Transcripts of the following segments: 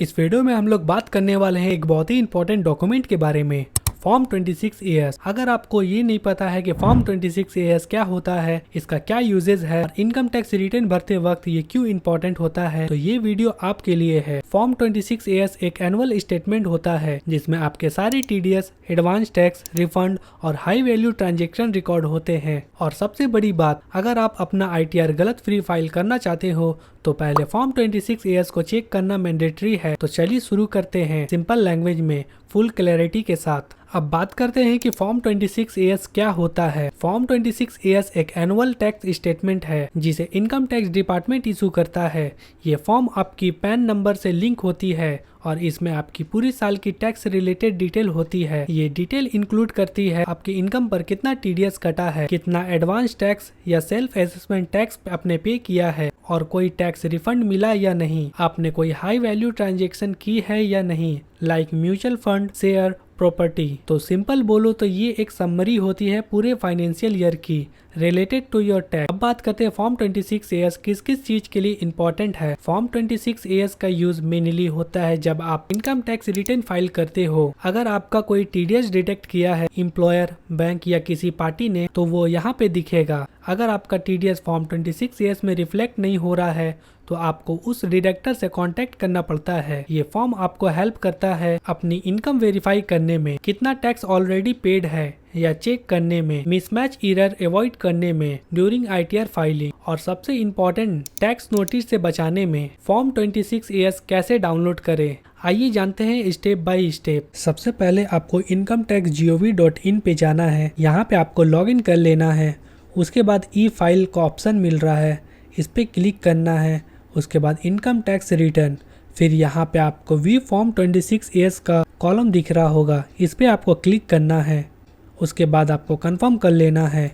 इस वीडियो में हम लोग बात करने वाले हैं एक बहुत ही इंपॉर्टेंट डॉक्यूमेंट के बारे में, फॉर्म 26AS। अगर आपको ये नहीं पता है कि फॉर्म 26AS क्या होता है, इसका क्या यूजेज है और इनकम टैक्स रिटर्न भरते वक्त ये क्यों इंपॉर्टेंट होता है, तो ये वीडियो आपके लिए है। फॉर्म 26AS एक एनुअल स्टेटमेंट होता है जिसमें आपके सारे TDS, एडवांस टैक्स, रिफंड और हाई वैल्यू ट्रांजेक्शन रिकॉर्ड होते हैं। और सबसे बड़ी बात, अगर आप अपना ITR गलत फ्री फाइल करना चाहते हो तो पहले फॉर्म 26AS को चेक करना मैंडेटरी है। तो चलिए शुरू करते हैं सिंपल लैंग्वेज में फुल क्लैरिटी के साथ। अब बात करते हैं कि फॉर्म 26AS क्या होता है। फॉर्म 26AS एक एनुअल टैक्स स्टेटमेंट है जिसे इनकम टैक्स डिपार्टमेंट इशू करता है। ये फॉर्म आपकी पैन नंबर से लिंक होती है और इसमें आपकी पूरी साल की टैक्स रिलेटेड डिटेल होती है। ये डिटेल इंक्लूड करती है आपकी इनकम पर कितना TDS कटा है, कितना एडवांस टैक्स या सेल्फ असेसमेंट टैक्स आपने पे किया है और कोई टैक्स रिफंड मिला या नहीं, आपने कोई हाई वैल्यू ट्रांजेक्शन की है या नहीं, like mutual fund, share, property. तो सिंपल बोलो तो ये एक समरी होती है पूरे फाइनेंशियल ईयर की रिलेटेड टू योर टैक्स। अब बात करते हैं फॉर्म 26AS किस किस चीज के लिए इम्पोर्टेंट है। फॉर्म 26AS का यूज मेनली होता है जब आप इनकम टैक्स रिटर्न फाइल करते हो। अगर आपका कोई TDS डिटेक्ट किया है एम्प्लॉयर, बैंक या किसी पार्टी ने, तो वो यहाँ पे दिखेगा। अगर आपका TDS फॉर्म 26AS में रिफ्लेक्ट नहीं हो रहा है तो आपको उस डिडक्टर से कांटेक्ट करना पड़ता है। ये फॉर्म आपको हेल्प करता है अपनी इनकम वेरीफाई करने में, कितना टैक्स ऑलरेडी पेड है या चेक करने में, मिसमैच एरर अवॉइड करने में ड्यूरिंग ITR फाइलिंग, और सबसे इम्पोर्टेंट टैक्स नोटिस से बचाने में। फॉर्म 26AS कैसे डाउनलोड करें, आइए जानते हैं स्टेप बाय स्टेप। सबसे पहले आपको incometaxgov.in पे जाना है। यहाँ पे आपको लॉगिन कर लेना है। उसके बाद ई फाइल का ऑप्शन मिल रहा है, इस पे क्लिक करना है। उसके बाद इनकम टैक्स रिटर्न, फिर यहाँ पे आपको व्यू फॉर्म 26AS का कॉलम दिख रहा होगा, इस पे आपको क्लिक करना है। उसके बाद आपको कंफर्म कर लेना है।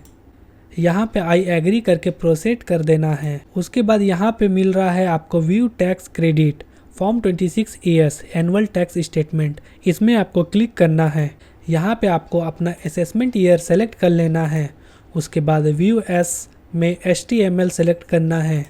यहाँ पे आई एग्री करके प्रोसीड कर देना है। उसके बाद यहाँ पे मिल रहा है आपको view tax credit form 26AS annual tax statement, इसमें आपको क्लिक करना है। यहाँ पे आपको अपना असेसमेंट ईयर सेलेक्ट कर लेना है। उसके बाद व्यू एस में HTML सेलेक्ट करना है।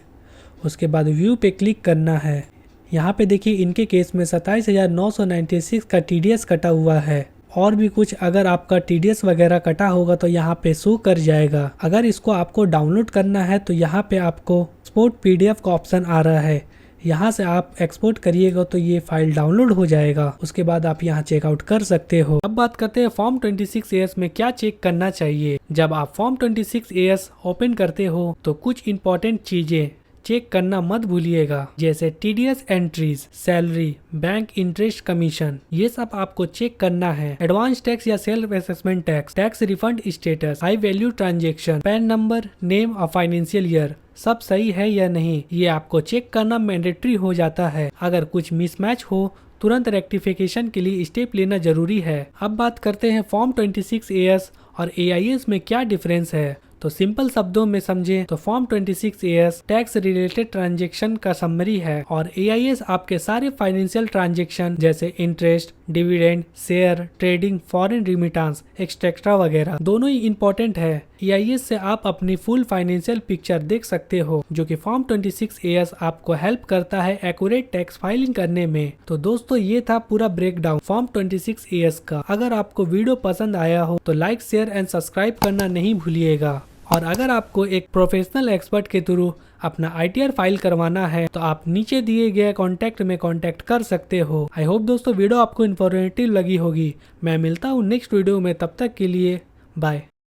उसके बाद व्यू पे क्लिक करना है। यहाँ पे देखिए इनके केस में 27,996 का TDS कटा हुआ है। और भी कुछ अगर आपका TDS वगैरह कटा होगा तो यहाँ पे शो कर जाएगा। अगर इसको आपको डाउनलोड करना है तो यहाँ पे आपको एक्सपोर्ट PDF का ऑप्शन आ रहा है, यहाँ से आप एक्सपोर्ट करिएगा तो ये फाइल डाउनलोड हो जाएगा। उसके बाद आप यहाँ चेकआउट कर सकते हो। अब बात करते हैं फॉर्म 26AS में क्या चेक करना चाहिए। जब आप फॉर्म 26AS ओपन करते हो तो कुछ इंपॉर्टेंट चीजें चेक करना मत भूलिएगा, जैसे TDS entries, salary, bank interest commission, ये सब आपको चेक करना है। एडवांस टैक्स या self assessment tax, tax refund status, high value transaction, pan number, name और फाइनेंशियल ईयर सब सही है या नहीं, ये आपको चेक करना मैंडेटरी हो जाता है। अगर कुछ मिसमैच हो तुरंत रेक्टिफिकेशन के लिए स्टेप लेना जरूरी है। अब बात करते हैं फॉर्म 26AS और AIS में क्या डिफरेंस है। तो सिंपल शब्दों में समझें तो form 26AS tax related transaction का समरी है और AIS आपके सारे फाइनेंशियल ट्रांजैक्शन जैसे interest, dividend, share, trading, foreign remittance, extra वगैरह दोनों ही इम्पोर्टेंट है। AIS से आप अपनी फुल फाइनेंशियल पिक्चर देख सकते हो, जो कि फॉर्म 26AS आपको हेल्प करता है एक्यूरेट टैक्स फाइलिंग करने में। तो दोस्तों ये था पूरा ब्रेकडाउन फॉर्म 26AS का। अगर आपको वीडियो पसंद आया हो तो लाइक, शेयर एंड सब्सक्राइब करना नहीं भूलिएगा। और अगर आपको एक प्रोफेशनल एक्सपर्ट के थ्रू अपना ITR फाइल करवाना है तो आप नीचे दिए गए कॉन्टैक्ट में कॉन्टैक्ट कर सकते हो। आई होप दोस्तों वीडियो आपको इन्फॉर्मेटिव लगी होगी। मैं मिलता हूँ नेक्स्ट वीडियो में, तब तक के लिए बाय।